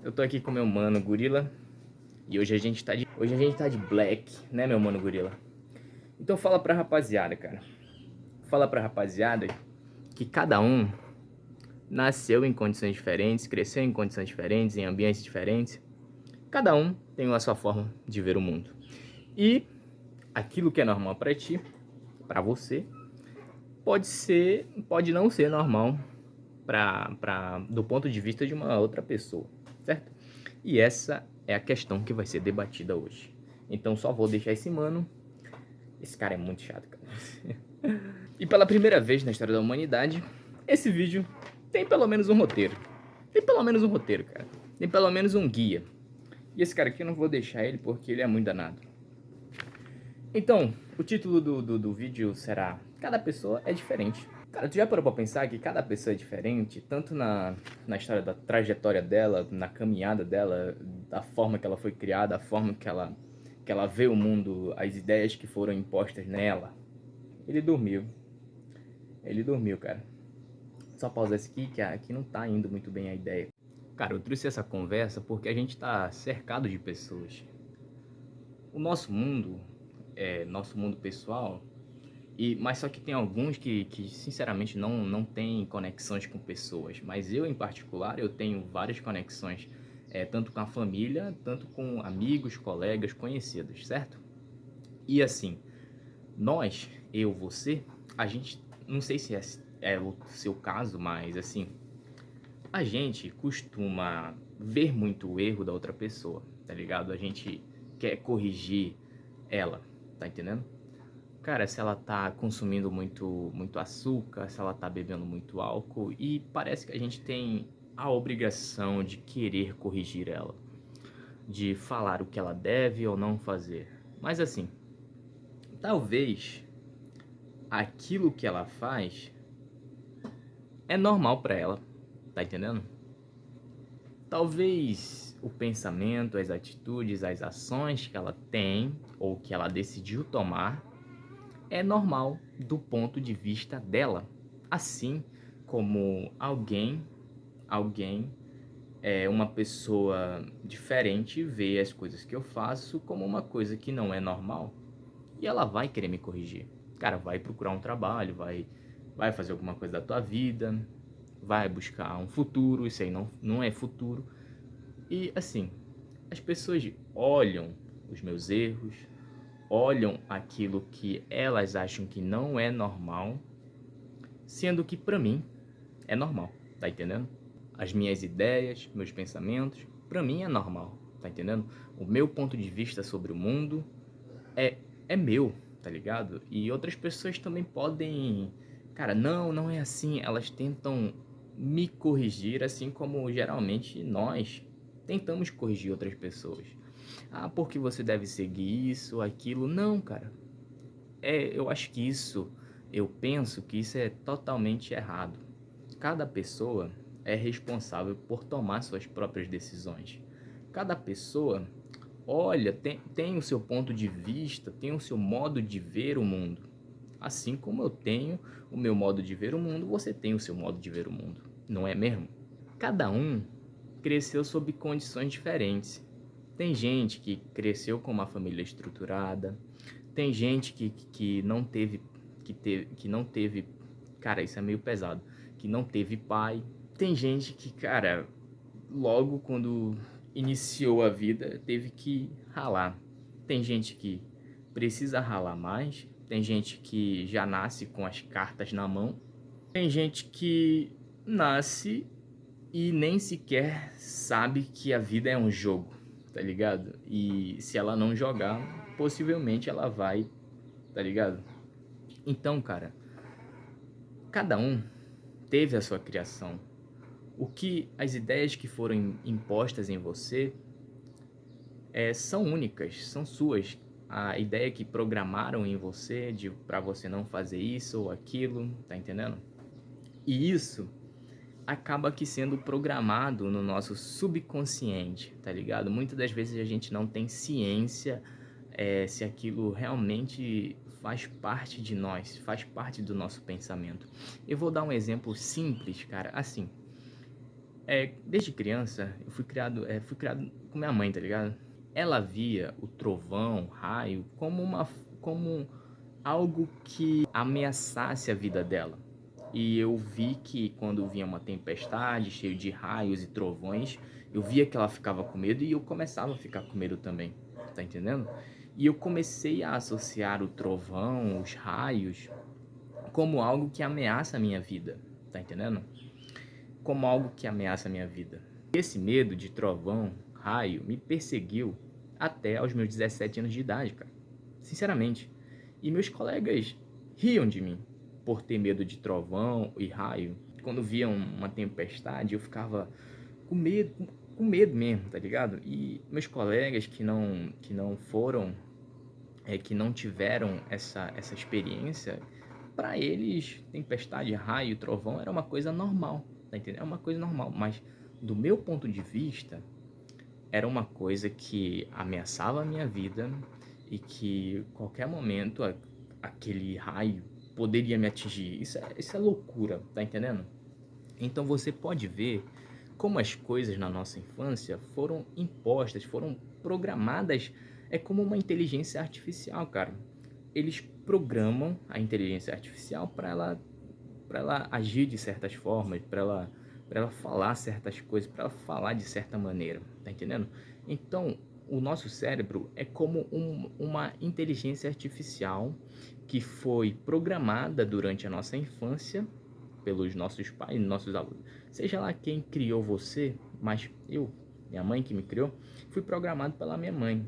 Eu tô aqui com meu mano Gorila e hoje a gente tá de black, né, meu mano Gorila? Então fala pra rapaziada, cara. Fala pra rapaziada que cada um nasceu em condições diferentes, cresceu em condições diferentes, em ambientes diferentes. Cada um tem a sua forma de ver o mundo. E aquilo que é normal pra ti, pra você, pode não ser normal do ponto de vista de uma outra pessoa, certo? E essa é a questão que vai ser debatida hoje. Então só vou deixar esse mano. Esse cara é muito chato, cara. E pela primeira vez na história da humanidade, esse vídeo tem pelo menos um roteiro. Tem pelo menos um roteiro, cara. Tem pelo menos um guia. E esse cara aqui eu não vou deixar ele porque ele é muito danado. Então, o título do vídeo será Cada pessoa é diferente. Cara, tu já parou pra pensar que cada pessoa é diferente, tanto na história da trajetória dela, na caminhada dela, da forma que ela foi criada, a forma que ela vê o mundo, as ideias que foram impostas nela. Ele dormiu. Ele dormiu, cara. Só pausar esse aqui, que aqui não tá indo muito bem a ideia. Cara, eu trouxe essa conversa porque a gente tá cercado de pessoas. O nosso mundo pessoal, mas só que tem alguns que sinceramente não tem conexões com pessoas. Mas eu, em particular, eu tenho várias conexões, tanto com a família, tanto com amigos, colegas, conhecidos, certo? E assim, você, a gente, não sei se é o seu caso, mas assim, a gente costuma ver muito o erro da outra pessoa, tá ligado? A gente quer corrigir ela, tá entendendo? Cara, se ela tá consumindo muito açúcar, se ela tá bebendo muito álcool, e parece que a gente tem a obrigação de querer corrigir ela, de falar o que ela deve ou não fazer. Mas assim, talvez aquilo que ela faz é normal pra ela, tá entendendo? Talvez o pensamento, as atitudes, as ações que ela tem ou que ela decidiu tomar é normal do ponto de vista dela. Assim como alguém uma pessoa diferente vê as coisas que eu faço como uma coisa que não é normal e ela vai querer me corrigir. Cara, vai procurar um trabalho, vai fazer alguma coisa da tua vida, vai buscar um futuro, isso aí não é futuro. E assim, as pessoas olham os meus erros, olham aquilo que elas acham que não é normal, sendo que pra mim é normal, tá entendendo? As minhas ideias, meus pensamentos, pra mim é normal, tá entendendo? O meu ponto de vista sobre o mundo é meu, tá ligado? E outras pessoas também podem, cara, não é assim, elas tentam me corrigir assim como geralmente nós tentamos corrigir outras pessoas. Ah, porque você deve seguir isso, aquilo. Não, cara. Eu acho que eu penso que isso é totalmente errado. Cada pessoa é responsável por tomar suas próprias decisões. Cada pessoa, olha, tem o seu ponto de vista, tem o seu modo de ver o mundo. Assim como eu tenho o meu modo de ver o mundo, você tem o seu modo de ver o mundo. Não é mesmo? Cada um cresceu sob condições diferentes. Tem gente que cresceu com uma família estruturada, tem gente que não teve, que não teve, cara, isso é meio pesado, que não teve pai. Tem gente que, cara, logo quando iniciou a vida, teve que ralar. Tem gente que precisa ralar mais, tem gente que já nasce com as cartas na mão, tem gente que nasce e nem sequer sabe que a vida é um jogo, tá ligado? E se ela não jogar, possivelmente ela vai, tá ligado? Então, cara, cada um teve a sua criação. As ideias que foram impostas em você são únicas, são suas. A ideia que programaram em você de para você não fazer isso ou aquilo, tá entendendo? E isso acaba que sendo programado no nosso subconsciente, tá ligado? Muitas das vezes a gente não tem ciência se aquilo realmente faz parte de nós, faz parte do nosso pensamento. Eu vou dar um exemplo simples, cara. Assim, Desde criança, eu fui criado com minha mãe, tá ligado? Ela via o trovão, raio, como algo que ameaçasse a vida dela. E eu vi que quando vinha uma tempestade, cheio de raios e trovões, eu via que ela ficava com medo e eu começava a ficar com medo também, tá entendendo? E eu comecei a associar o trovão, os raios, como algo que ameaça a minha vida, tá entendendo? Como algo que ameaça a minha vida. Esse medo de trovão, raio, me perseguiu até aos meus 17 anos de idade, cara. Sinceramente. E meus colegas riam de mim por ter medo de trovão e raio. Quando via uma tempestade, eu ficava com medo mesmo, tá ligado? E meus colegas que não foram, que não tiveram essa experiência, para eles, tempestade, raio, trovão era uma coisa normal, tá entendendo? É uma coisa normal, mas do meu ponto de vista, era uma coisa que ameaçava a minha vida e que qualquer momento aquele raio poderia me atingir. Isso é loucura, tá entendendo? Então você pode ver como as coisas na nossa infância foram impostas, foram programadas, é como uma inteligência artificial, cara. Eles programam a inteligência artificial para ela agir de certas formas, para ela falar certas coisas, para ela falar de certa maneira, tá entendendo? Então, o nosso cérebro é como uma inteligência artificial que foi programada durante a nossa infância pelos nossos pais, nossos alunos. Seja lá quem criou você, mas minha mãe que me criou, fui programado pela minha mãe.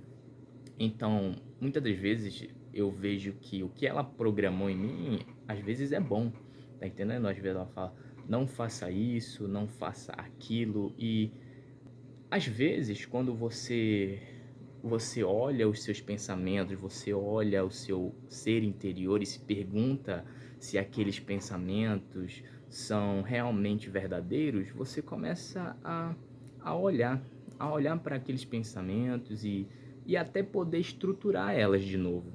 Então, muitas das vezes eu vejo que o que ela programou em mim, às vezes é bom, tá entendendo? Às vezes ela fala, não faça isso, não faça aquilo, e às vezes quando você olha os seus pensamentos, você olha o seu ser interior e se pergunta se aqueles pensamentos são realmente verdadeiros, você começa a olhar, a olhar para aqueles pensamentos e até poder estruturar elas de novo.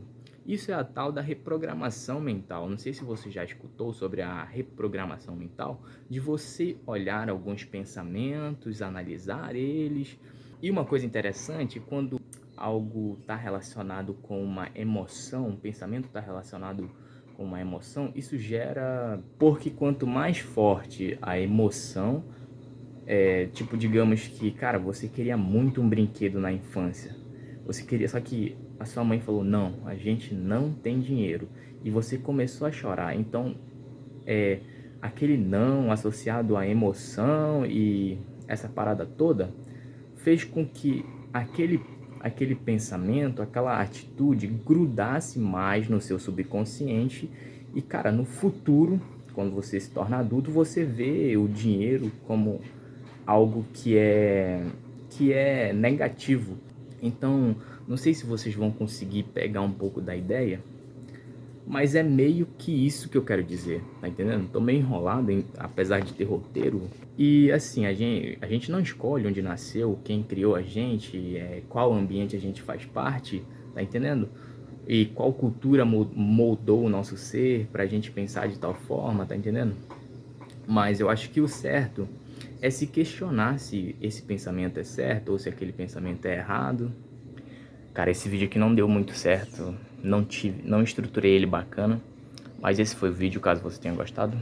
Isso é a tal da reprogramação mental. Não sei se você já escutou sobre a reprogramação mental, de você olhar alguns pensamentos, analisar eles. E uma coisa interessante, quando algo está relacionado com uma emoção, um pensamento está relacionado com uma emoção, isso gera... Porque quanto mais forte a emoção, tipo, digamos que, cara, você queria muito um brinquedo na infância. Você queria, só que a sua mãe falou, não, a gente não tem dinheiro. E você começou a chorar. Então, aquele não associado à emoção e essa parada toda, fez com que aquele pensamento, aquela atitude grudasse mais no seu subconsciente e, cara, no futuro, quando você se torna adulto, você vê o dinheiro como algo que é negativo. Então, não sei se vocês vão conseguir pegar um pouco da ideia, mas é meio que isso que eu quero dizer, tá entendendo? Tô meio enrolado, apesar de ter roteiro. E assim, a gente não escolhe onde nasceu, quem criou a gente, qual ambiente a gente faz parte, tá entendendo? E qual cultura moldou o nosso ser pra gente pensar de tal forma, tá entendendo? Mas eu acho que o certo é se questionar se esse pensamento é certo ou se aquele pensamento é errado. Cara, esse vídeo aqui não deu muito certo, não estruturei ele bacana, mas esse foi o vídeo, caso você tenha gostado.